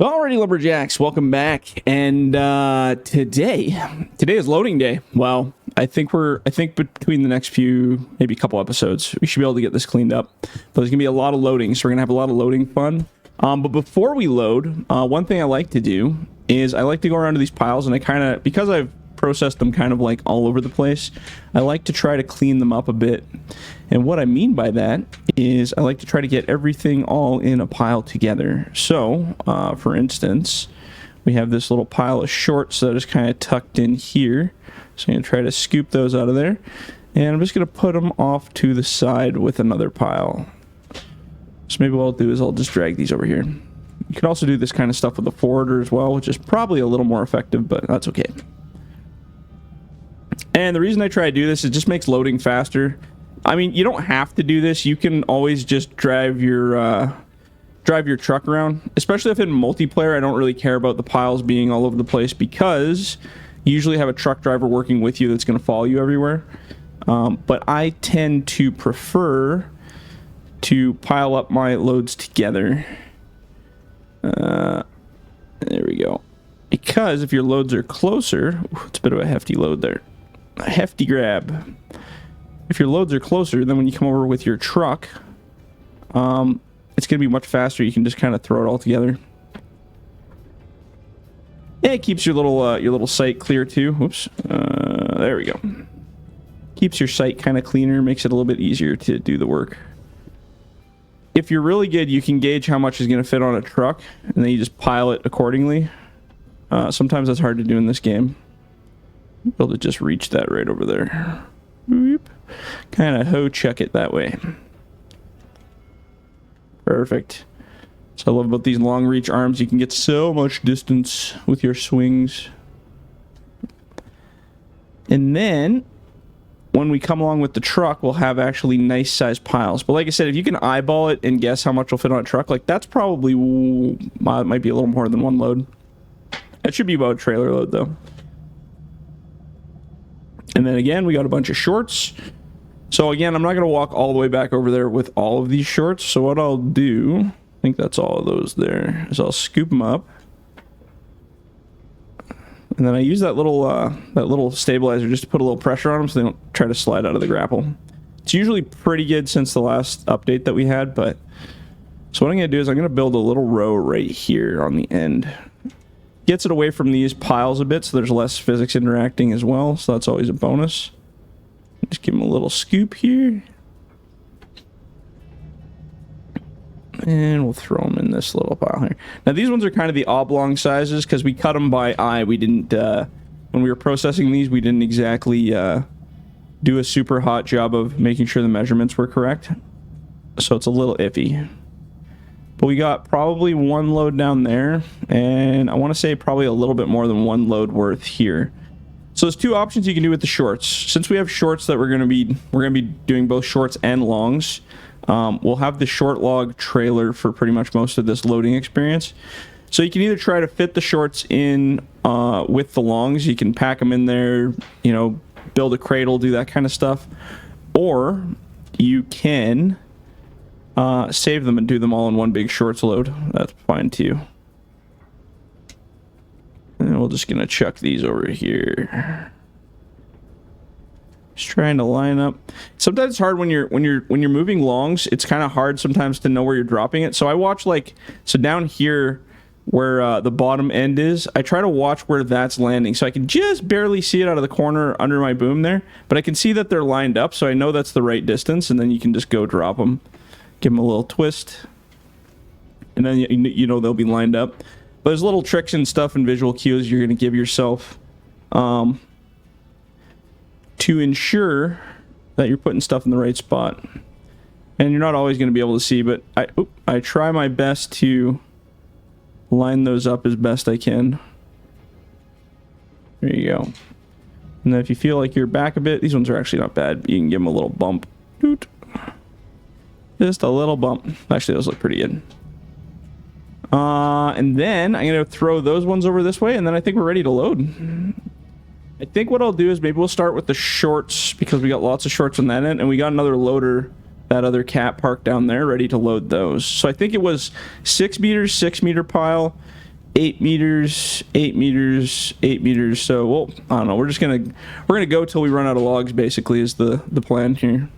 Alrighty, lumberjacks, welcome back. And today is loading day. Well, I think between the next few, maybe a couple episodes, we should be able to get this cleaned up. But there's gonna be a lot of loading, so we're gonna have a lot of loading fun. But before we load, one thing I like to do is I like to go around to these piles, and I kind of, because I've processed them kind of like all over the place, I like to try to clean them up a bit. And what I mean by that is I like to try to get everything all in a pile together. So, for instance, we have this little pile of shorts that is kind of tucked in here. So I'm going to try to scoop those out of there. And I'm just going to put them off to the side with another pile. So maybe what I'll do is I'll just drag these over here. You can also do this kind of stuff with a forwarder as well, which is probably a little more effective, but that's okay. And the reason I try to do this, it just makes loading faster. I mean, you don't have to do this. You can always just drive your truck around. Especially if in multiplayer, I don't really care about the piles being all over the place because you usually have a truck driver working with you that's going to follow you everywhere. But I tend to prefer to pile up my loads together. There we go. Because if your loads are closer, it's a bit of a hefty load there. A hefty grab. If your loads are closer, then when you come over with your truck, it's going to be much faster. You can just kind of throw it all together. Yeah, it keeps your little site clear too. Oops. There we go. Keeps your site kind of cleaner, makes it a little bit easier to do the work. If you're really good, you can gauge how much is going to fit on a truck, and then you just pile it accordingly. Sometimes that's hard to do in this game. Be able to just reach that right over there. Kind of hoe check it that way. Perfect. So I love about these long reach arms. You can get so much distance with your swings. And then when we come along with the truck, we'll have actually nice sized piles. But like I said, if you can eyeball it and guess how much will fit on a truck, like that's probably might be a little more than one load. That should be about a trailer load though. And then again, we got a bunch of shorts. So again, I'm not going to walk all the way back over there with all of these shorts. So what I'll do, I think that's all of those there, is I'll scoop them up. And then I use that little stabilizer just to put a little pressure on them so they don't try to slide out of the grapple. It's usually pretty good since the last update that we had, but... So what I'm going to do is I'm going to build a little row right here on the end. Gets it away from these piles a bit so there's less physics interacting as well, so that's always a bonus. Just give them a little scoop here. And we'll throw them in this little pile here. Now these ones are kind of the oblong sizes because we cut them by eye. We didn't, when we were processing these, we didn't exactly do a super hot job of making sure the measurements were correct. So it's a little iffy. But we got probably one load down there, and I want to say probably a little bit more than one load worth here. So there's two options you can do with the shorts. Since we have shorts that we're gonna be doing both shorts and longs, we'll have the short log trailer for pretty much most of this loading experience. So you can either try to fit the shorts in with the longs, you can pack them in there, you know, build a cradle, do that kind of stuff, or you can save them and do them all in one big shorts load. That's fine too. And we're just gonna chuck these over here. Just trying to line up. Sometimes it's hard when you're moving longs. It's kind of hard sometimes to know where you're dropping it. So I watch so down here where the bottom end is, I try to watch where that's landing. So I can just barely see it out of the corner under my boom there, but I can see that they're lined up, so I know that's the right distance, and then you can just go drop them. Give them a little twist, and then you know they'll be lined up. But there's little tricks and stuff and visual cues you're going to give yourself to ensure that you're putting stuff in the right spot. And you're not always going to be able to see, but I try my best to line those up as best I can. There you go. And then if you feel like you're back a bit, these ones are actually not bad. You can give them a little bump. Doot. Just a little bump. Actually, those look pretty good. And then I'm going to throw those ones over this way, and then I think we're ready to load. I think what I'll do is maybe we'll start with the shorts, because we got lots of shorts on that end, and we got another loader, that other cat parked down there, ready to load those. So I think it was 6 meters, 6 meter pile, 8 meters, 8 meters, 8 meters. So, well, I don't know. We're gonna go till we run out of logs. Basically, is the plan here.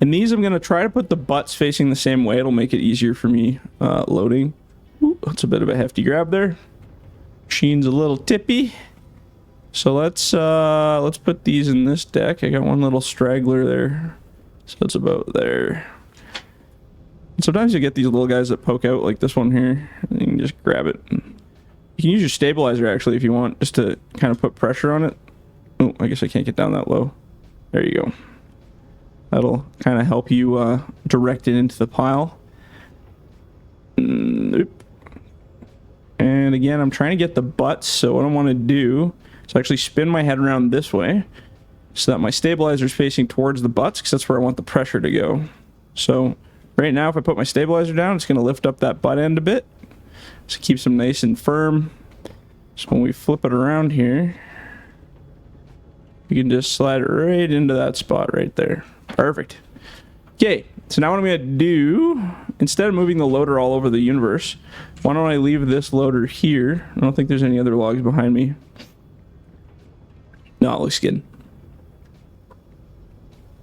And these, I'm gonna try to put the butts facing the same way. It'll make it easier for me loading. Ooh, that's a bit of a hefty grab there. Machine's a little tippy. So let's put these in this deck. I got one little straggler there, so it's about there. And sometimes you get these little guys that poke out, like this one here, and you can just grab it. You can use your stabilizer actually if you want, just to kind of put pressure on it. Oh, I guess I can't get down that low. There you go. That'll kind of help you direct it into the pile. Nope. And again, I'm trying to get the butts, so what I want to do is actually spin my head around this way so that my stabilizer is facing towards the butts, because that's where I want the pressure to go. So right now, if I put my stabilizer down, it's going to lift up that butt end a bit, so it keeps them nice and firm. So when we flip it around here, you can just slide it right into that spot right there. Perfect. Okay, so now what I'm going to do, instead of moving the loader all over the universe, why don't I leave this loader here? I don't think there's any other logs behind me. No, it looks good.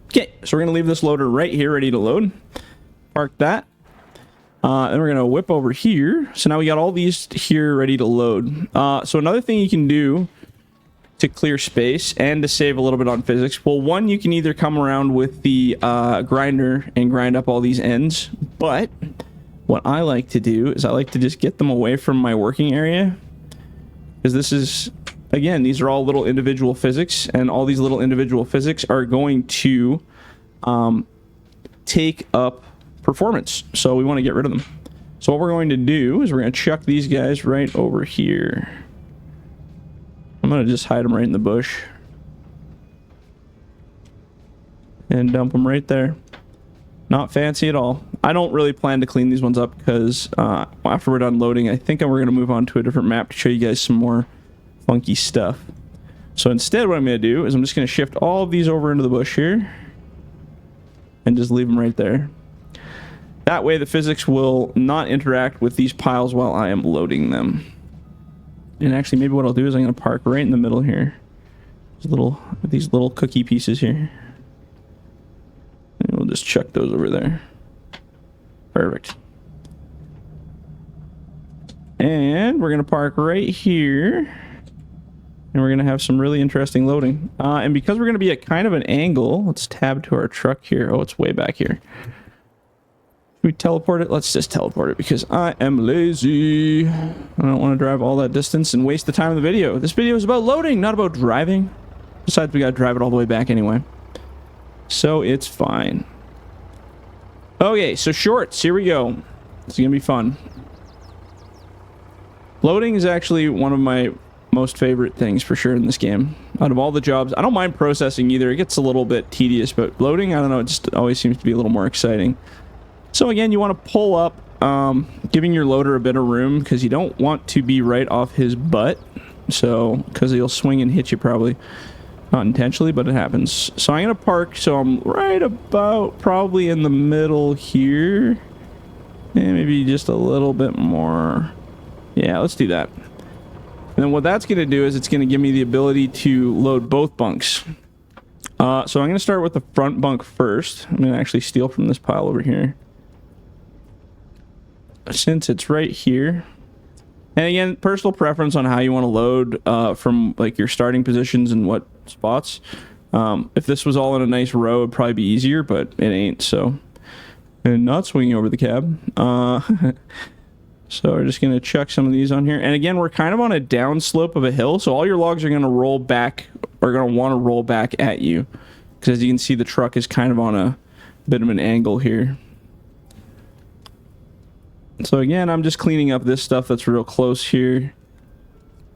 Okay, so we're going to leave this loader right here ready to load. Park that. Then we're going to whip over here. So now we got all these here ready to load. So another thing you can do to clear space and to save a little bit on physics. Well, one, you can either come around with the grinder and grind up all these ends. But what I like to do is I like to just get them away from my working area. Because this is, again, these are all little individual physics. And all these little individual physics are going to take up performance. So we want to get rid of them. So what we're going to do is we're going to chuck these guys right over here. I'm going to just hide them right in the bush. And dump them right there. Not fancy at all. I don't really plan to clean these ones up because after we're done loading, I think we're going to move on to a different map to show you guys some more funky stuff. So instead, what I'm going to do is I'm just going to shift all of these over into the bush here. And just leave them right there. That way the physics will not interact with these piles while I am loading them. And actually, maybe what I'll do is I'm going to park right in the middle here. These little cookie pieces here. And we'll just chuck those over there. Perfect. And we're going to park right here. And we're going to have some really interesting loading. And because we're going to be at kind of an angle, let's tab to our truck here. Oh, it's way back here. Should we teleport it? Let's just teleport it because I am lazy. I don't want to drive all that distance and waste the time of the video. This video is about loading, not about driving. Besides, we got to drive it all the way back anyway. So it's fine. Okay, so shorts. Here we go. It's going to be fun. Loading is actually one of my most favorite things for sure in this game. Out of all the jobs, I don't mind processing either. It gets a little bit tedious, but loading, I don't know, it just always seems to be a little more exciting. So again, you want to pull up, giving your loader a bit of room because you don't want to be right off his butt. So, because he'll swing and hit you probably. Not intentionally, but it happens. So I'm going to park, so I'm right about probably in the middle here. And maybe just a little bit more. Yeah, let's do that. And then what that's going to do is it's going to give me the ability to load both bunks. So I'm going to start with the front bunk first. I'm going to actually steal from this pile over here. Since it's right here. And again, personal preference on how you want to load from like your starting positions and what spots. If this was all in a nice row, it'd probably be easier, but it ain't, so. And not swinging over the cab. So we're just going to chuck some of these on here. And again, we're kind of on a down slope of a hill, so all your logs are going to roll back, are going to want to roll back at you. Because as you can see, the truck is kind of on a bit of an angle here. So again, I'm just cleaning up this stuff that's real close here.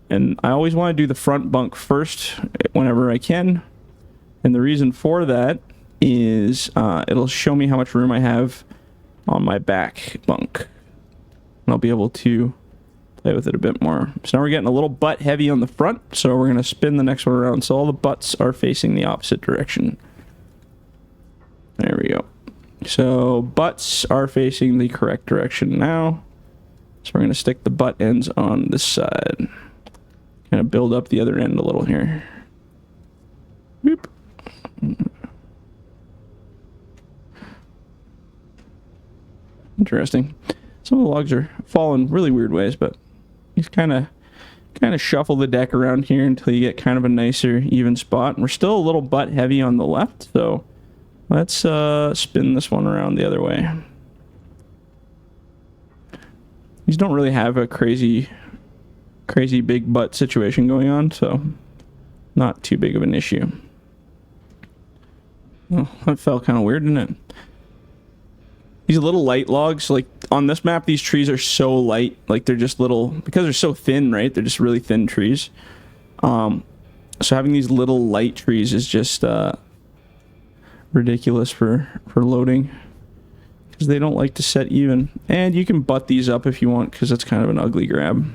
And I always want to do the front bunk first whenever I can. And the reason for that is it'll show me how much room I have on my back bunk. And I'll be able to play with it a bit more. So now we're getting a little butt heavy on the front. So we're going to spin the next one around. So all the butts are facing the opposite direction. There we go. So butts are facing the correct direction now. So we're going to stick the butt ends on this side. Kind of build up the other end a little here. Whoop. Interesting. Some of the logs are falling really weird ways, but you kind of shuffle the deck around here until you get kind of a nicer even spot. And we're still a little butt heavy on the left, so let's spin this one around the other way. These don't really have a crazy big butt situation going on, so not too big of an issue. Oh, that felt kind of weird, didn't it? These little light logs, like on this map, these trees are so light, like they're just little, because they're so thin, right? They're just really thin trees. So having these little light trees is just ridiculous for loading, because they don't like to set even. And you can butt these up if you want, because it's kind of an ugly grab.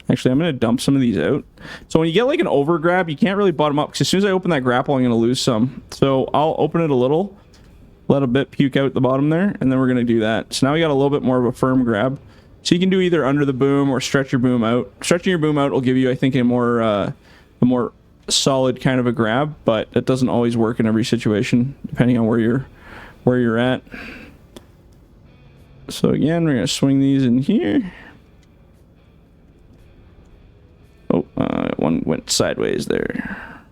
Actually, I'm going to dump some of these out. So when you get like an over grab, you can't really butt them up, because as soon as I open that grapple, I'm going to lose some. So I'll open it a little, let a bit puke out the bottom there, and then we're going to do that. So now we got a little bit more of a firm grab. So you can do either under the boom or stretch your boom out. Stretching your boom out will give you, I think, a more solid kind of a grab, but it doesn't always work in every situation, depending on where you're at. So again, we're going to swing these in here. Oh, one went sideways there.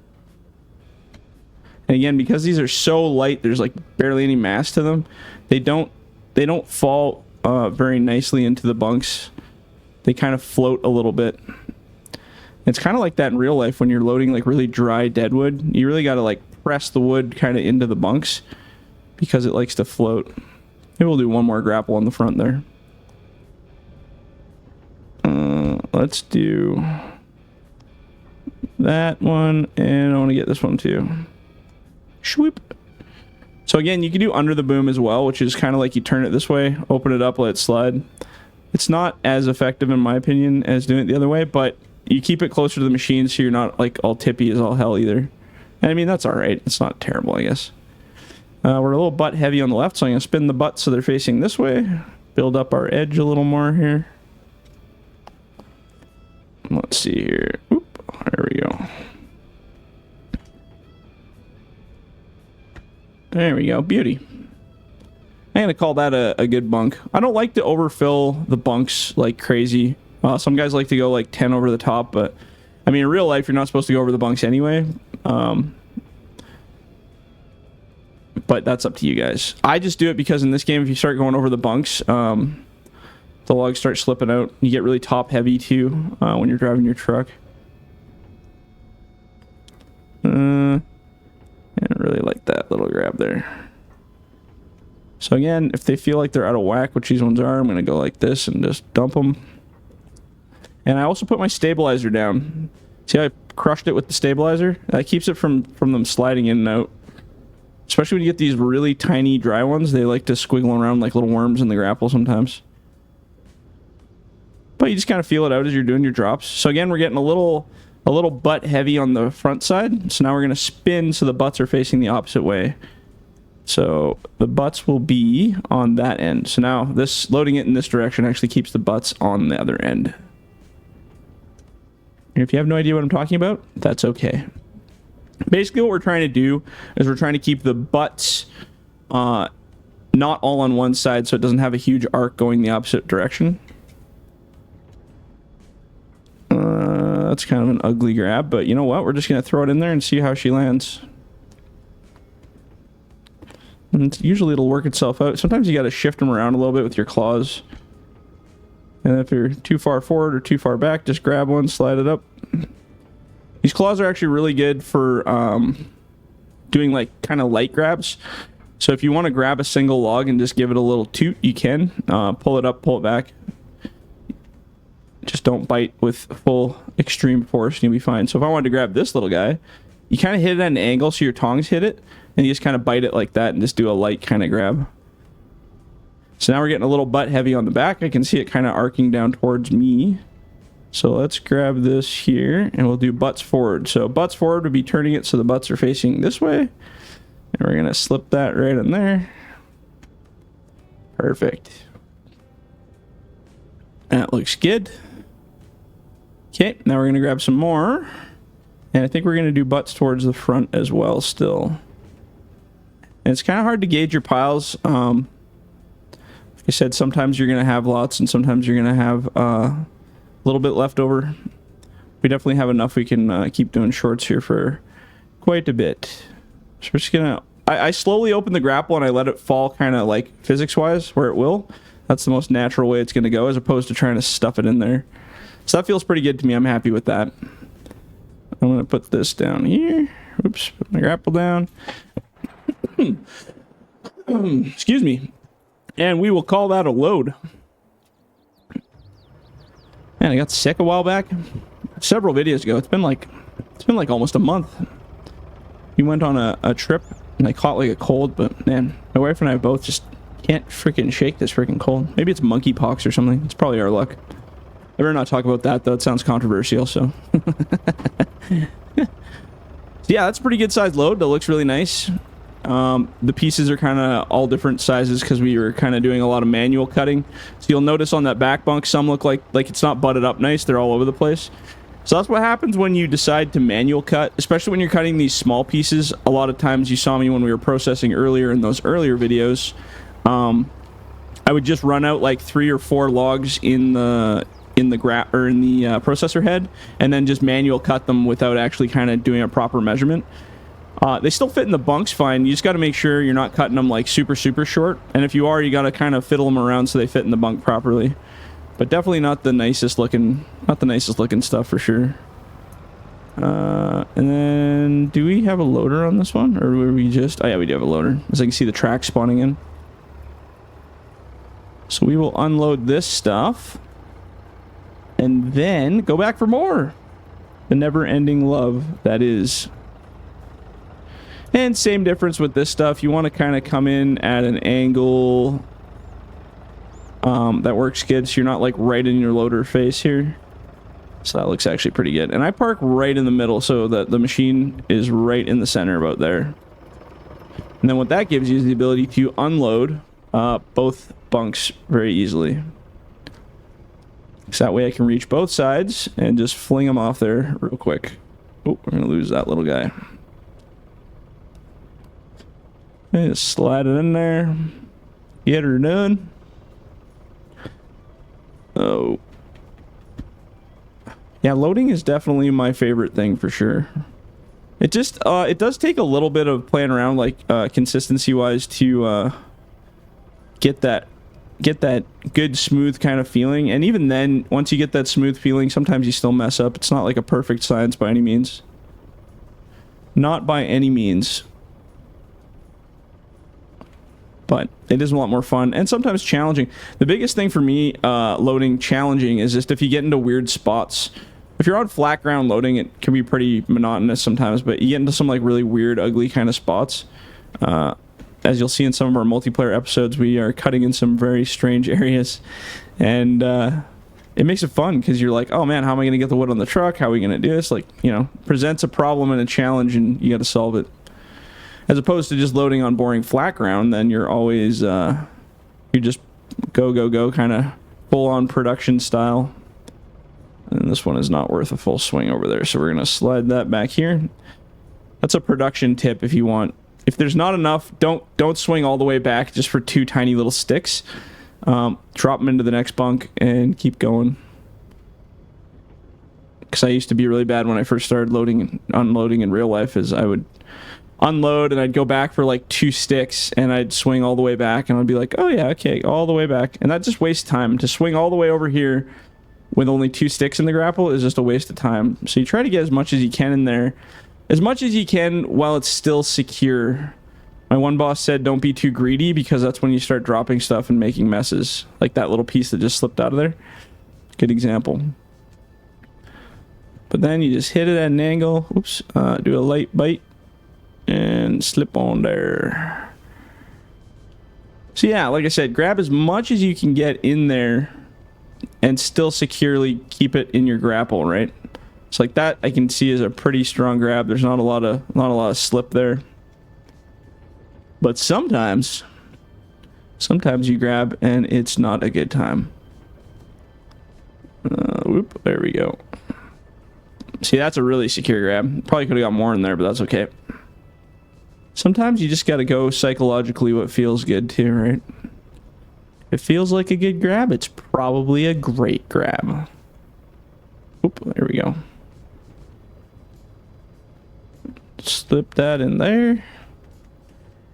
And again, because these are so light, there's like barely any mass to them. They don't fall very nicely into the bunks. They kind of float a little bit. It's kind of like that in real life when you're loading like really dry dead wood. You really got to like press the wood kind of into the bunks because it likes to float. Maybe we'll do one more grapple on the front there. Let's do that one, and I want to get this one too. Shwoop. So again, you can do under the boom as well, which is kind of like you turn it this way, open it up, let it slide. It's not as effective in my opinion as doing it the other way, but you keep it closer to the machine so you're not like all tippy as all hell either. And I mean, that's alright. It's not terrible, I guess. We're a little butt heavy on the left, so I'm going to spin the butts so they're facing this way. Build up our edge a little more here. Let's see here. Oop, there we go. There we go. Beauty. I'm going to call that a good bunk. I don't like to overfill the bunks like crazy. Some guys like to go like 10 over the top, but I mean, in real life, you're not supposed to go over the bunks anyway. But that's up to you guys. I just do it because in this game, if you start going over the bunks, the logs start slipping out. You get really top heavy too when you're driving your truck. I really like that little grab there. So again, if they feel like they're out of whack, which these ones are, I'm going to go like this and just dump them. And I also put my stabilizer down. See how I crushed it with the stabilizer? That keeps it from them sliding in and out. Especially when you get these really tiny dry ones, they like to squiggle around like little worms in the grapple sometimes. But you just kind of feel it out as you're doing your drops. So again, we're getting a little butt heavy on the front side. So now we're going to spin so the butts are facing the opposite way. So the butts will be on that end. So now this loading it in this direction actually keeps the butts on the other end. And if you have no idea what I'm talking about, that's okay. Basically what we're trying to do is we're trying to keep the butts not all on one side so it doesn't have a huge arc going the opposite direction. That's kind of an ugly grab, but you know what? We're just going to throw it in there and see how she lands. And usually it'll work itself out. Sometimes you got to shift them around a little bit with your claws. And if you're too far forward or too far back, just grab one, slide it up. These claws are actually really good for doing like kind of light grabs. So if you want to grab a single log and just give it a little toot, you can. Pull it up, pull it back. Just don't bite with full extreme force and you'll be fine. So if I wanted to grab this little guy, you kind of hit it at an angle so your tongs hit it. And you just kind of bite it like that and just do a light kind of grab. So now we're getting a little butt heavy on the back. I can see it kind of arcing down towards me. So let's grab this here and we'll do butts forward. So butts forward would be turning it so the butts are facing this way. And we're going to slip that right in there. Perfect. That looks good. Okay, now we're going to grab some more. And I think we're going to do butts towards the front as well still. And it's kind of hard to gauge your piles. Like I said, sometimes you're going to have lots and sometimes you're going to have a little bit left over. We definitely have enough we can keep doing shorts here for quite a bit. So we're just going to... I slowly open the grapple and I let it fall kind of like physics-wise where it will. That's the most natural way it's going to go as opposed to trying to stuff it in there. So that feels pretty good to me. I'm happy with that. I'm going to put this down here. Oops, put my grapple down. Excuse me. And we will call that a load. Man, I got sick a while back. Several videos ago. It's been like almost a month. We went on a trip and I caught like a cold, but man, my wife and I both just can't freaking shake this freaking cold. Maybe it's monkeypox or something. It's probably our luck. I better not talk about that though. It sounds controversial, so. Yeah, that's a pretty good sized load. That looks really nice. The pieces are kind of all different sizes because we were kind of doing a lot of manual cutting. So you'll notice on that back bunk, some look like it's not butted up nice. They're all over the place. So that's what happens when you decide to manual cut, especially when you're cutting these small pieces. A lot of times you saw me when we were processing earlier in those earlier videos. I would just run out like 3 or 4 logs in the processor head and then just manual cut them without actually kind of doing a proper measurement. They still fit in the bunks fine. You just got to make sure you're not cutting them like super short, and if you are, you got to kind of fiddle them around so they fit in the bunk properly. But definitely not the nicest looking stuff for sure. And then do we have a loader on this one, or were we just... Oh yeah, we do have a loader, as I can see the track spawning in. So we will unload this stuff and then go back for more. The never-ending love that is. And same difference with this stuff. You want to kind of come in at an angle that works good, so you're not like right in your loader face here. So that looks actually pretty good. And I park right in the middle so that the machine is right in the center about there. And then what that gives you is the ability to unload both bunks very easily. So that way I can reach both sides and just fling them off there real quick. Oh, we're going to lose that little guy. Okay, just slide it in there. Get her done. Oh. Yeah, loading is definitely my favorite thing for sure. It just, it does take a little bit of playing around, like, consistency-wise to, get that good smooth kind of feeling. And even then, once you get that smooth feeling, sometimes you still mess up. It's not like a perfect science by any means. Not by any means. But it is a lot more fun and sometimes challenging. The biggest thing for me loading challenging is just if you get into weird spots. If you're on flat ground loading, it can be pretty monotonous sometimes, but you get into some like really weird, ugly kind of spots. As you'll see in some of our multiplayer episodes, we are cutting in some very strange areas, and it makes it fun because you're like, oh man, how am I going to get the wood on the truck? How are we going to do this? Like, you know, presents a problem and a challenge, and you got to solve it. As opposed to just loading on boring flat ground, then you're always, you just go, kind of full-on production style. And this one is not worth a full swing over there, so we're going to slide that back here. That's a production tip if you want. If there's not enough, don't swing all the way back just for 2 tiny little sticks. Drop them into the next bunk and keep going. Because I used to be really bad when I first started loading and unloading in real life, is I would unload and I'd go back for like 2 sticks and I'd swing all the way back and I'd be like, oh yeah, okay, all the way back. And that just wastes time. To swing all the way over here with only 2 sticks in the grapple is just a waste of time. So you try to get as much as you can in there. As much as you can while it's still secure. My one boss said don't be too greedy because that's when you start dropping stuff and making messes. Like that little piece that just slipped out of there. Good example. But then you just hit it at an angle. Oops. Do a light bite. And slip on there. So yeah, like I said, grab as much as you can get in there and still securely keep it in your grapple, right? So like that I can see is a pretty strong grab. There's not a lot of slip there. But sometimes you grab and it's not a good time. Whoop, there we go. See, that's a really secure grab. Probably could have got more in there, but that's okay. Sometimes you just got to go psychologically what feels good too, right? If it feels like a good grab, it's probably a great grab. Oop, there we go. Slip that in there.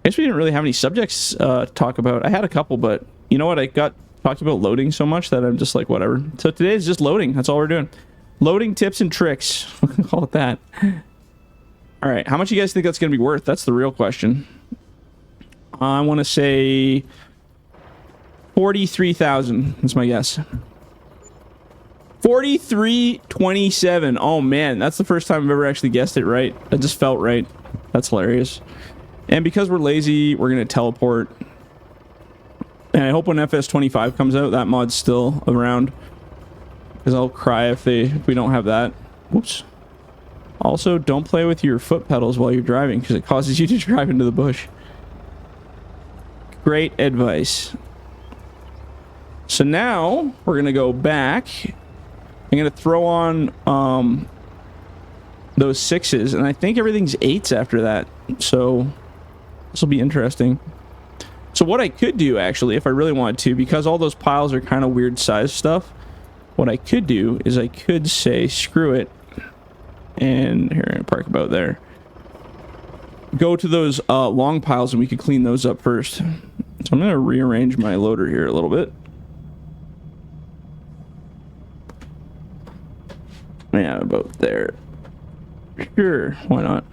I guess we didn't really have any subjects to talk about. I had a couple, but you know what? I got talking about loading so much that I'm just like, whatever. So today is just loading. That's all we're doing. Loading tips and tricks. We'll call it that. All right. How much do you guys think that's going to be worth? That's the real question. I want to say 43,000. That's my guess. 43.27. Oh man, that's the first time I've ever actually guessed it right. That just felt right. That's hilarious. And because we're lazy, we're going to teleport. And I hope when FS25 comes out, that mod's still around. Because I'll cry if we don't have that. Whoops. Also, don't play with your foot pedals while you're driving, because it causes you to drive into the bush. Great advice. So now, we're going to go back. I'm going to throw on those 6s, and I think everything's 8s after that. So, this will be interesting. So what I could do, actually, if I really wanted to, because all those piles are kind of weird size stuff, what I could do is I could say, screw it, and here, park about there. Go to those long piles, and we could clean those up first. So I'm going to rearrange my loader here a little bit. Yeah, about there. Sure, why not?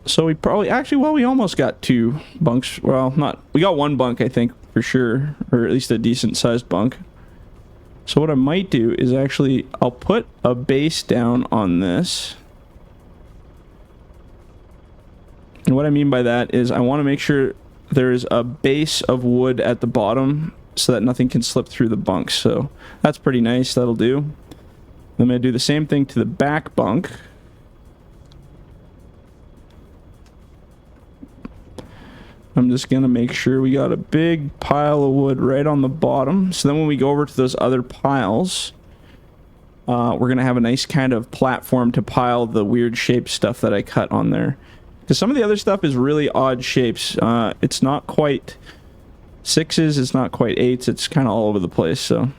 So we probably, actually, well, we almost got 2 bunks. Well, we got 1 bunk, I think, for sure, or at least a decent sized bunk. So what I might do is actually, I'll put a base down on this. And what I mean by that is I want to make sure there's a base of wood at the bottom so that nothing can slip through the bunks. So that's pretty nice. That'll do. I'm going to do the same thing to the back bunk. I'm just going to make sure we got a big pile of wood right on the bottom. So then when we go over to those other piles, we're going to have a nice kind of platform to pile the weird shaped stuff that I cut on there. Because some of the other stuff is really odd shapes. It's not quite 6s, it's not quite 8s, it's kind of all over the place. So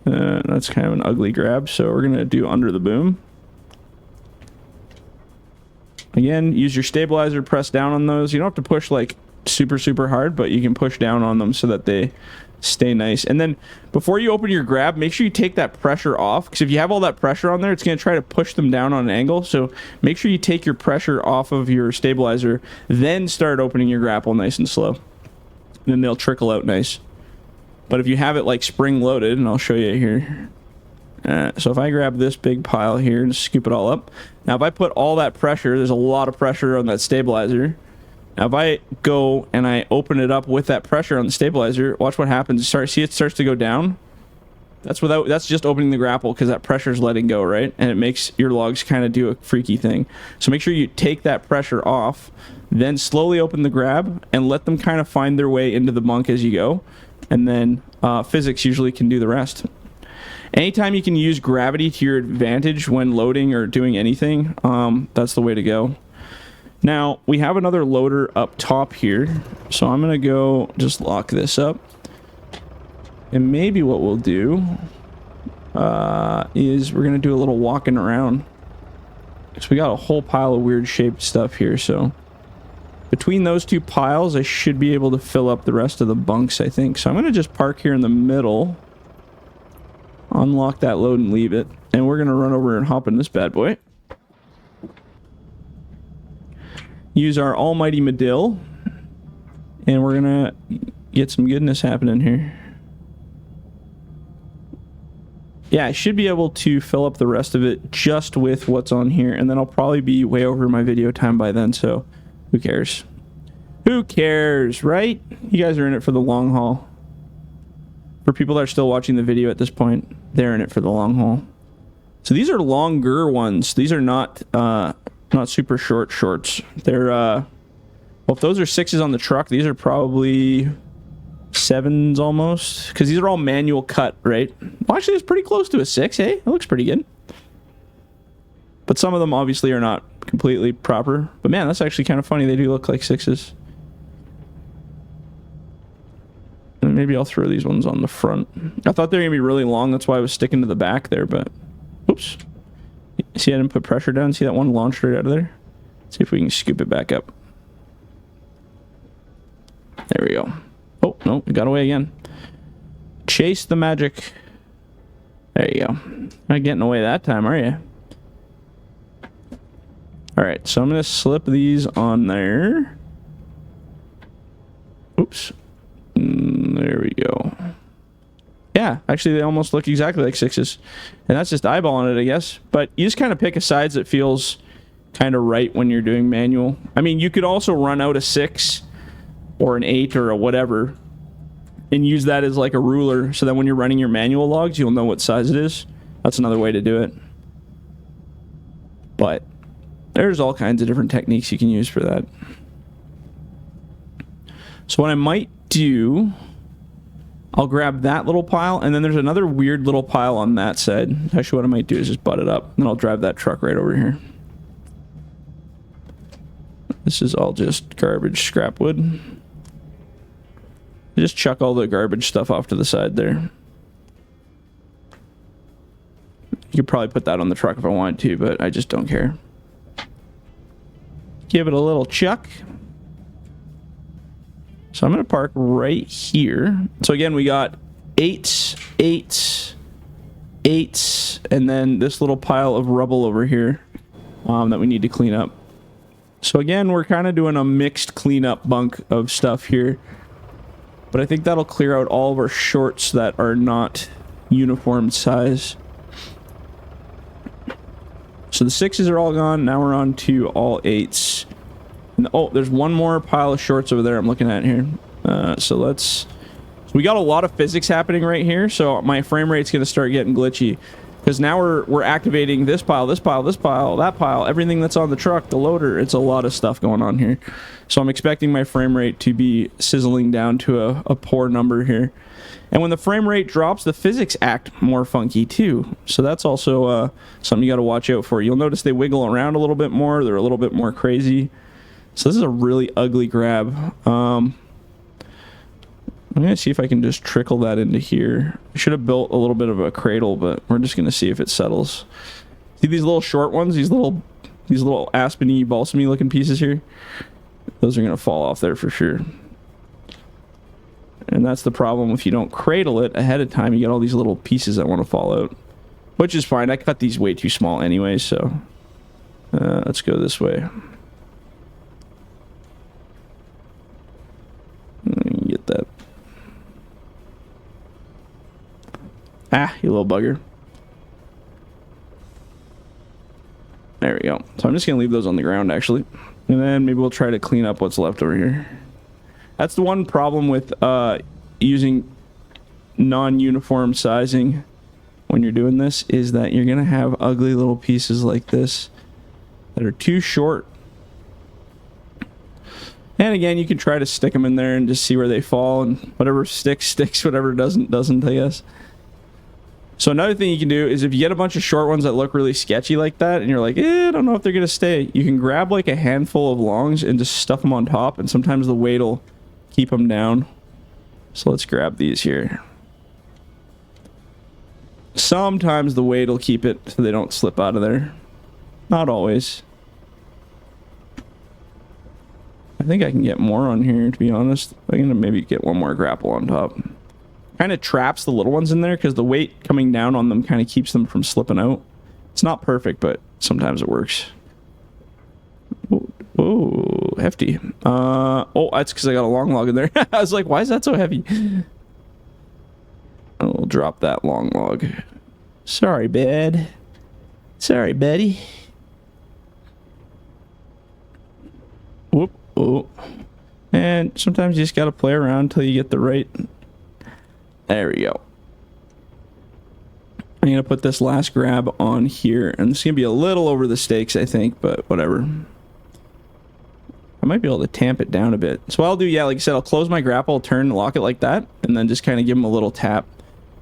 that's kind of an ugly grab. So we're going to do under the boom. Again, use your stabilizer, press down on those. You don't have to push like super hard, but you can push down on them so that they stay nice. And then before you open your grab, make sure you take that pressure off, because if you have all that pressure on there, it's going to try to push them down on an angle. So make sure you take your pressure off of your stabilizer, then start opening your grapple nice and slow. And then they'll trickle out nice. But if you have it like spring loaded, and I'll show you here. So if I grab this big pile here and scoop it all up. Now if I put all that pressure, there's a lot of pressure on that stabilizer. Now if I go and I open it up with that pressure on the stabilizer, watch what happens. See, it starts to go down. That's just opening the grapple, because that pressure is letting go, right? And it makes your logs kind of do a freaky thing. So make sure you take that pressure off, then slowly open the grab and let them kind of find their way into the bunk as you go. And then physics usually can do the rest. Anytime you can use gravity to your advantage when loading or doing anything, that's the way to go. Now, we have another loader up top here, so I'm going to go just lock this up. And maybe what we'll do is we're going to do a little walking around. So we got a whole pile of weird shaped stuff here, so between those 2 piles, I should be able to fill up the rest of the bunks, I think. So I'm going to just park here in the middle. Unlock that load and leave it. And we're going to run over and hop in this bad boy. Use our almighty Medill. And we're going to get some goodness happening here. Yeah, I should be able to fill up the rest of it just with what's on here. And then I'll probably be way over my video time by then, so who cares? Who cares, right? You guys are in it for the long haul. For people that are still watching the video at this point, they're in it for the long haul. So these are longer ones. These are not super short shorts. They're well, if those are 6s on the truck, these are probably 7s almost, because these are all manual cut, right? Well, actually, it's pretty close to a 6, hey? It looks pretty good. But some of them obviously are not completely proper. But man, that's actually kind of funny. They do look like 6s. And maybe I'll throw these ones on the front. I thought they were going to be really long. That's why I was sticking to the back there, but... Oops. See, I didn't put pressure down. See that one launched right out of there? Let's see if we can scoop it back up. There we go. Oh, no, it got away again. Chase the magic. There you go. Not getting away that time, are you? Alright, so I'm going to slip these on there. Oops. There we go. Yeah, actually they almost look exactly like 6s. And that's just eyeballing it, I guess. But you just kind of pick a size that feels kind of right when you're doing manual. I mean, you could also run out a 6 or an 8 or a whatever and use that as like a ruler so that when you're running your manual logs, you'll know what size it is. That's another way to do it. But there's all kinds of different techniques you can use for that. So what I might do, I'll grab that little pile, and then there's another weird little pile on that side. Actually, what I might do is just butt it up, and I'll drive that truck right over here. This is all just garbage scrap wood. Just chuck all the garbage stuff off to the side there. You could probably put that on the truck if I wanted to, but I just don't care. Give it a little chuck. So I'm going to park right here. So again, we got 8s, 8s, 8s, and then this little pile of rubble over here that we need to clean up. So again, we're kind of doing a mixed cleanup bunk of stuff here. But I think that'll clear out all of our shorts that are not uniform size. So the 6s are all gone. Now we're on to all 8s. And, oh, there's one more pile of shorts over there I'm looking at here. So we got a lot of physics happening right here. So my frame rate's going to start getting glitchy. Because now we're activating this pile, this pile, this pile, that pile, everything that's on the truck, the loader. It's a lot of stuff going on here. So I'm expecting my frame rate to be sizzling down to a poor number here. And when the frame rate drops, the physics act more funky too. So that's also something you got to watch out for. You'll notice they wiggle around a little bit more. They're a little bit more crazy. So this is a really ugly grab. I'm going to see if I can just trickle that into here. I should have built a little bit of a cradle, but we're just going to see if it settles. See these little short ones? These little aspeny, balsamy looking pieces here? Those are going to fall off there for sure. And that's the problem if you don't cradle it ahead of time. You get all these little pieces that want to fall out. Which is fine. I cut these way too small anyway, so... let's go this way. Get that. Ah, you little bugger. There we go. So I'm just going to leave those on the ground, actually. And then maybe we'll try to clean up what's left over here. That's the one problem with using non-uniform sizing when you're doing this, is that you're going to have ugly little pieces like this that are too short. And again, you can try to stick them in there and just see where they fall, and whatever sticks, sticks, whatever doesn't, I guess. So another thing you can do is if you get a bunch of short ones that look really sketchy like that, and you're like, I don't know if they're going to stay, you can grab like a handful of longs and just stuff them on top, and sometimes the weight will keep them down. So let's grab these here. Sometimes the weight will keep it so they don't slip out of there. Not always. I think I can get more on here, to be honest. I'm going to maybe get one more grapple on top. Kind of traps the little ones in there because the weight coming down on them kind of keeps them from slipping out. It's not perfect, but sometimes it works. Whoa, hefty. Oh, that's because I got a long log in there. I was like, why is that so heavy? I'll drop that long log. Sorry, bud. Sorry, buddy. Whoop. Oh. And sometimes you just got to play around until you get the right... There we go. I'm going to put this last grab on here. And it's going to be a little over the stakes, I think, but whatever. I might be able to tamp it down a bit. So what I'll do, yeah, like I said, I'll close my grapple, turn, lock it like that, and then just kind of give them a little tap.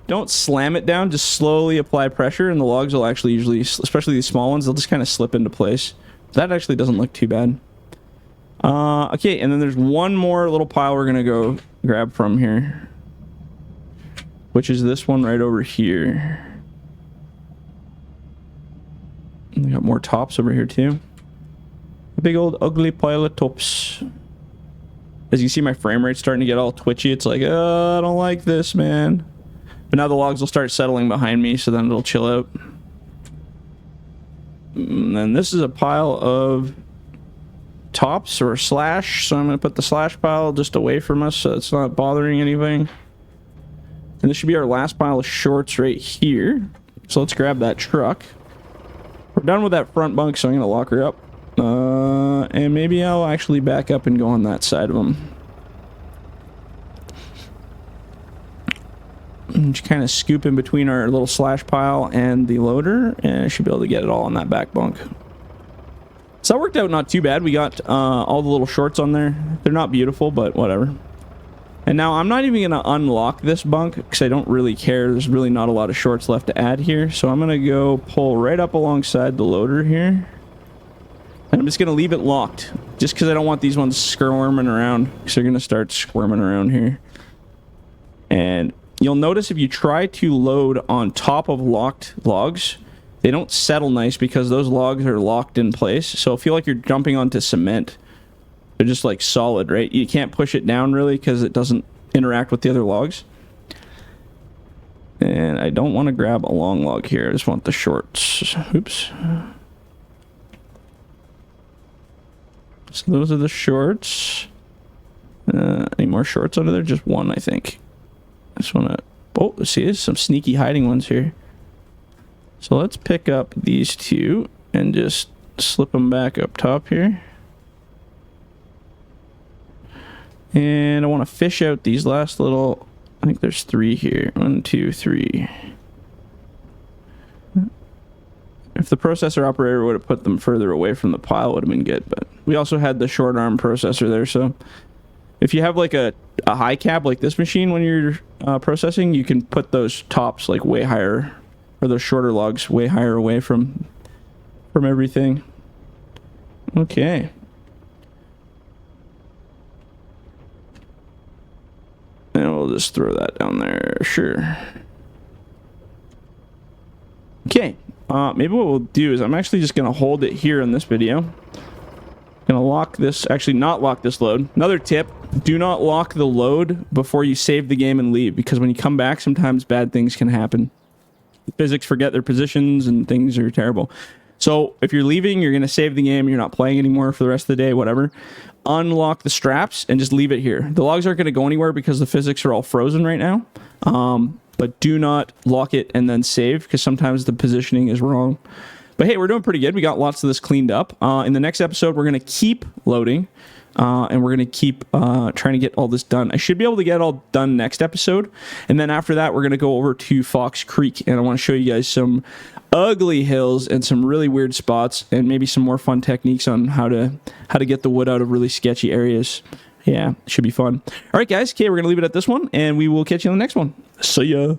Don't slam it down, just slowly apply pressure, and the logs will actually usually, especially these small ones, they'll just kind of slip into place. That actually doesn't look too bad. Okay, and then there's one more little pile we're gonna go grab from here, which is this one right over here. And we got more tops over here too. A big old ugly pile of tops. As you see, my frame rate's starting to get all twitchy. It's like, I don't like this, man. But now the logs will start settling behind me, so then it'll chill out. And then this is a pile of tops or slash, so I'm going to put the slash pile just away from us so it's not bothering anything. And this should be our last pile of shorts right here. So let's grab that truck. We're done with that front bunk, so I'm going to lock her up. And maybe I'll actually back up and go on that side of them. And just kind of scoop in between our little slash pile and the loader, and I should be able to get it all on that back bunk. So that worked out not too bad. We got all the little shorts on there. They're not beautiful, but whatever. And now I'm not even going to unlock this bunk because I don't really care. There's really not a lot of shorts left to add here. So I'm going to go pull right up alongside the loader here. And I'm just going to leave it locked just because I don't want these ones squirming around, because they're going to start squirming around here. And you'll notice if you try to load on top of locked logs, they don't settle nice because those logs are locked in place. So feel like you're jumping onto cement. They're just like solid, right? You can't push it down really because it doesn't interact with the other logs. And I don't want to grab a long log here. I just want the shorts. Oops. So those are the shorts. Any more shorts under there? Just one, I think. I just want to... Oh, see, there's some sneaky hiding ones here. So let's pick up these two and just slip them back up top here. And I want to fish out these last little... I think there's 3 here. 1, 2, 3. If the processor operator would have put them further away from the pile, it would have been good. But we also had the short arm processor there, so... If you have like a high cab like this machine when you're processing, you can put those tops like way higher, or those shorter logs way higher away from everything. Okay. And we'll just throw that down there, sure. Okay, maybe what we'll do is I'm actually just going to hold it here in this video. Gonna lock this, actually not lock this load. Another tip, do not lock the load before you save the game and leave, because when you come back, sometimes bad things can happen. Physics forget their positions and things are terrible. So if you're leaving, you're gonna save the game, you're not playing anymore for the rest of the day, whatever. Unlock the straps and just leave it here. The logs aren't gonna go anywhere because the physics are all frozen right now. But do not lock it and then save, because sometimes the positioning is wrong. But hey, we're doing pretty good. We got lots of this cleaned up. In the next episode, we're going to keep loading, and we're going to keep trying to get all this done. I should be able to get it all done next episode. And then after that, we're going to go over to Fox Creek, and I want to show you guys some ugly hills and some really weird spots, and maybe some more fun techniques on how to get the wood out of really sketchy areas. Yeah, it should be fun. All right, guys. Okay, we're going to leave it at this one, and we will catch you on the next one. See ya.